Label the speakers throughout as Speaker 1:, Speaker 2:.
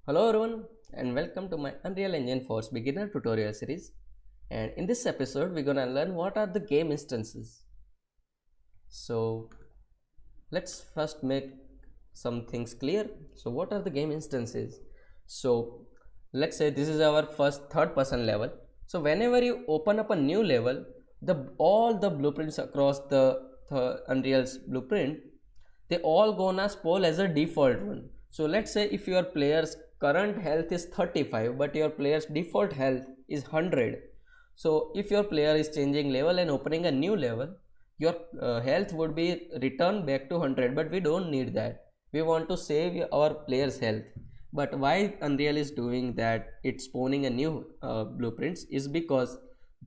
Speaker 1: Hello everyone and welcome to my Unreal Engine 4's beginner tutorial series. And in this episode we're gonna learn what are the game instances. So let's first make some things clear. So what are the game instances? So let's say this is our first third person level. So whenever you open up a new level, the all the blueprints across the Unreal's blueprint, they all gonna spoil as a default one. So let's say if your player's current health is 35 but your player's default health is 100. So if your player is changing level and opening a new level, your health would be returned back to 100, but we don't need that. We want to save our player's health. But why Unreal is doing that, it's spawning a new blueprints, is because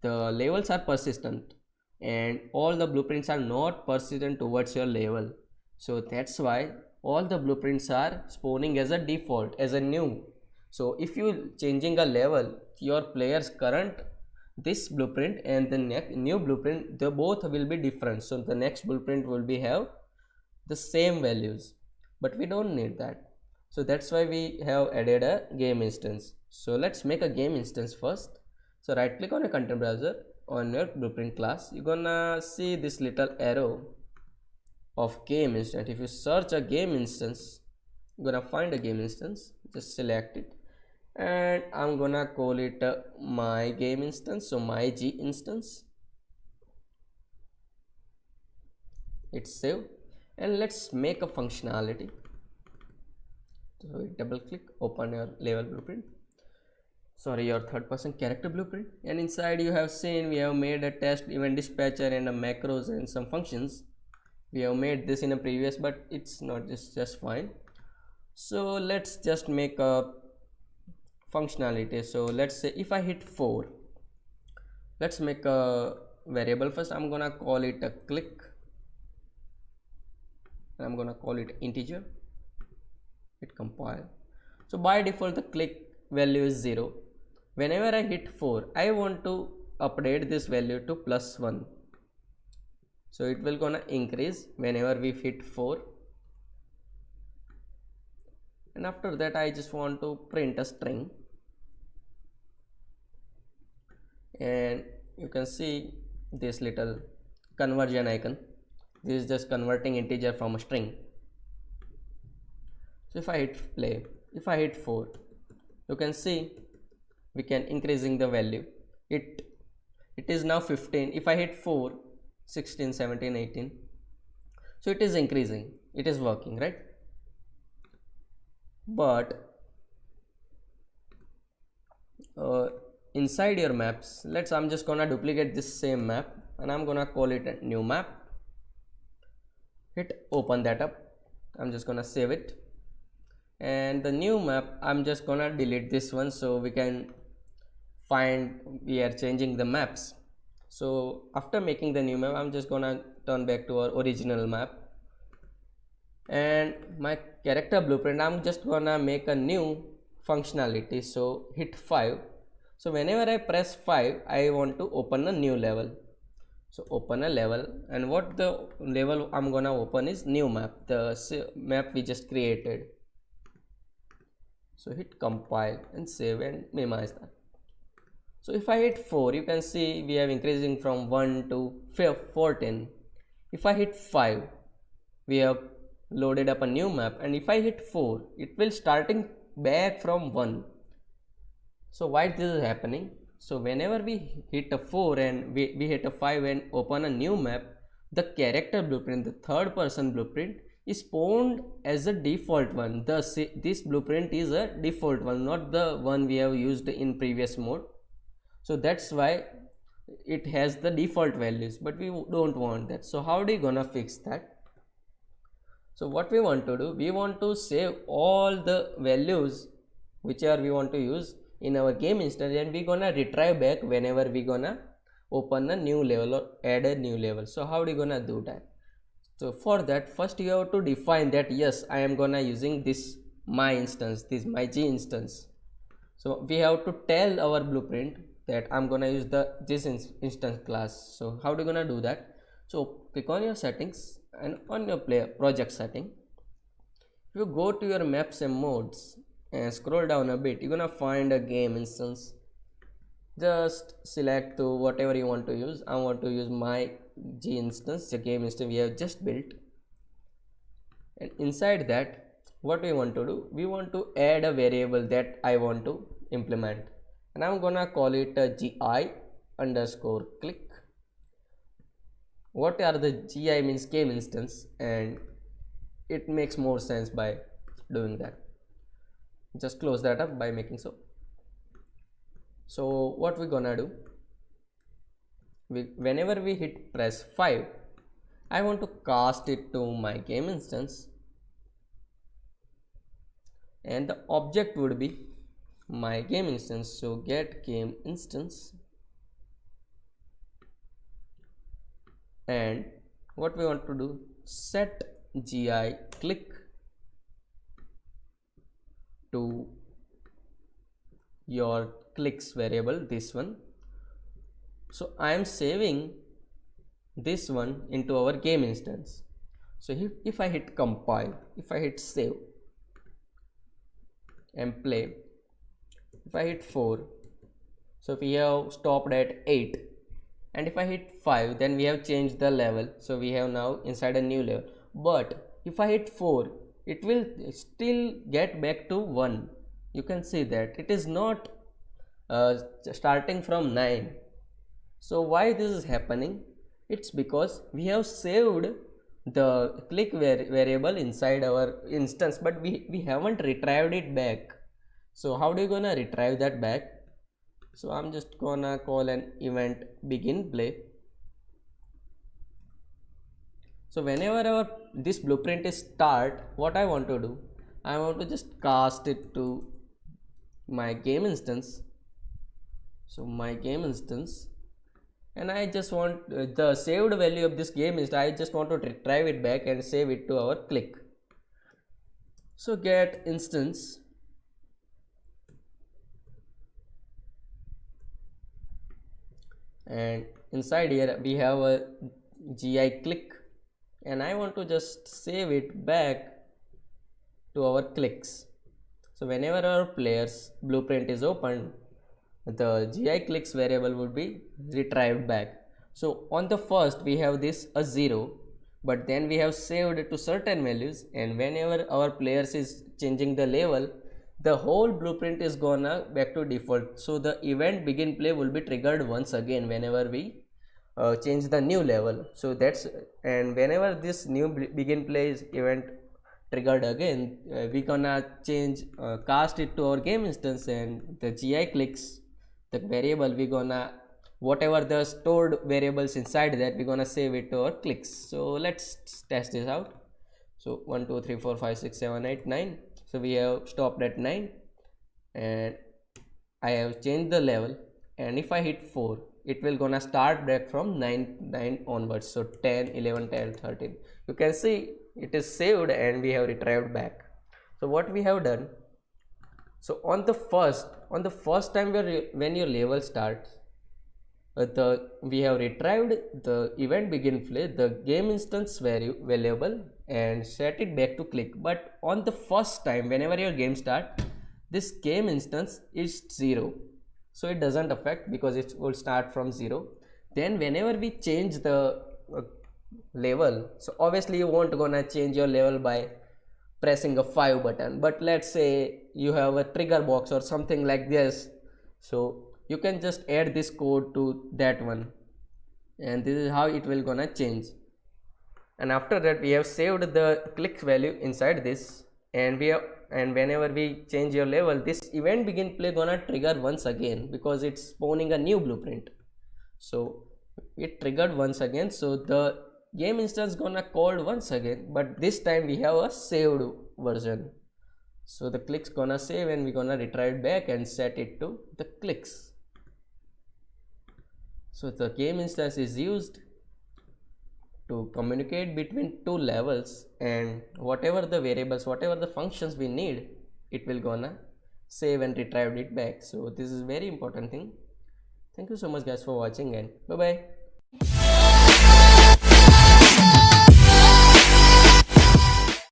Speaker 1: the levels are persistent and all the blueprints are not persistent towards your level. So that's why all the blueprints are spawning as a default, as a new. So if you changing a level, your player's current this blueprint and the new blueprint, they both will be different. So the next blueprint will be have the same values, but we don't need that. So that's why we have added a game instance. So let's make a game instance first. So right click on a content browser on your blueprint class. You're gonna see this little arrow of game instance. If you search a game instance, you're gonna find a game instance. Just select it and I'm gonna call it my game instance. So my G instance, it's saved. And let's make a functionality. So double click, open your level blueprint, sorry, your third person character blueprint, and inside you have seen we have made a test event dispatcher and a macros and some functions. We have made this in a previous, but it's not just fine. So let's just make a functionality. So let's say if I hit 4, let's make a variable first. I'm gonna call it a click and I'm gonna call it integer. It compile. So by default the click value is 0. Whenever I hit 4, I want to update this value to +1. So it will gonna increase whenever we hit 4, and after that I just want to print a string, and you can see this little conversion icon. This is just converting integer from a string. So if I hit play, if I hit 4, you can see we can increasing the value. It is now 15. If I hit 4, 16, 17, 18, so it is increasing, it is working, right? But inside your maps, I'm just gonna duplicate this same map and I'm gonna call it a new map. Hit open that up. I'm just gonna save it, and the new map I'm just gonna delete this one so we can find we are changing the maps. So after making the new map, I'm just gonna turn back to our original map, and my character blueprint, I'm just gonna make a new functionality. So hit 5. So whenever I press 5, I want to open a new level. So open a level, and what the level I'm gonna open is new map, the map we just created. So hit compile and save and minimize that. So if I hit 4, you can see we have increasing from 1 to 14. If I hit 5, we have loaded up a new map, and if I hit 4, it will starting back from 1. So why this is happening? So whenever we hit a 4 and we hit a 5 and open a new map, the character blueprint, the third person blueprint, is spawned as a default one. This blueprint is a default one, not the one we have used in previous mode. So that's why it has the default values, but we don't want that. So how are we gonna fix that? So what we want to do, we want to save all the values which are we want to use in our game instance, and we gonna retrieve back whenever we gonna open a new level or add a new level. So how are we gonna do that? So for that, first you have to define that yes, I am gonna using this my instance, this my G instance. So we have to tell our blueprint that I'm gonna use this instance class. So how do you gonna do that? So click on your settings and on your project setting, if you go to your maps and modes, and scroll down a bit, you're gonna find a game instance. Just select to whatever you want to use. I want to use my G instance, the game instance we have just built. And inside that, what we want to do, we want to add a variable that I want to implement, and I'm gonna call it a GI underscore click. What are the GI means game instance, and it makes more sense by doing that. Just close that up by making so. So what we're gonna do, whenever we hit press 5, I want to cast it to my game instance, and the object would be my game instance. So get game instance, and what we want to do, set GI click to your clicks variable, this one. So I am saving this one into our game instance. So if I hit compile, if I hit save and play, if I hit 4, so we have stopped at 8, and if I hit 5, then we have changed the level, so we have now inside a new level. But if I hit 4, it will still get back to 1. You can see that it is not starting from 9. So why this is happening? It's because we have saved the click variable inside our instance, but we haven't retrieved it back. So how do you gonna retrieve that back? So I'm just gonna call an event begin play. So whenever this blueprint is start, what I want to do, I want to just cast it to my game instance. So my game instance, and I just want the saved value of this game instance, I just want to retrieve it back and save it to our click. So get instance, and inside here we have a GI click, and I want to just save it back to our clicks. So whenever our player's blueprint is opened, the GI clicks variable would be retrieved back. So on the first we have this a 0, but then we have saved it to certain values, and whenever our players is changing the level, the whole blueprint is gonna back to default. So the event begin play will be triggered once again whenever we change the new level. So that's, and whenever this new begin play is event triggered again, we gonna change cast it to our game instance, and the GI clicks, the variable, we gonna whatever the stored variables inside that, we gonna save it to our clicks. So let's test this out. So 1 2 3 4 5 6 7 8 9. So we have stopped at 9, and I have changed the level, and if I hit 4, it will gonna start back from 9 onwards. So 10 11 12 13, you can see it is saved and we have retrieved back. So what we have done, so on the first time when your level starts, we have retrieved the event begin play, the game instance variable, and set it back to click. But on the first time whenever your game start, this game instance is 0, so it doesn't affect because it will start from 0. Then whenever we change the level, so obviously you won't gonna change your level by pressing a 5 button, but let's say you have a trigger box or something like this, so you can just add this code to that one, and this is how it will gonna change. And after that we have saved the click value inside this, and whenever we change your level, this event begin play gonna trigger once again because it's spawning a new blueprint. So it triggered once again, so the game instance gonna called once again, but this time we have a saved version. So the clicks gonna save, and we gonna retrieve back and set it to the clicks. So the game instance is used to communicate between two levels, and whatever the variables, whatever the functions we need, it will gonna save and retrieve it back. So this is very important thing. Thank you so much guys for watching, and bye bye.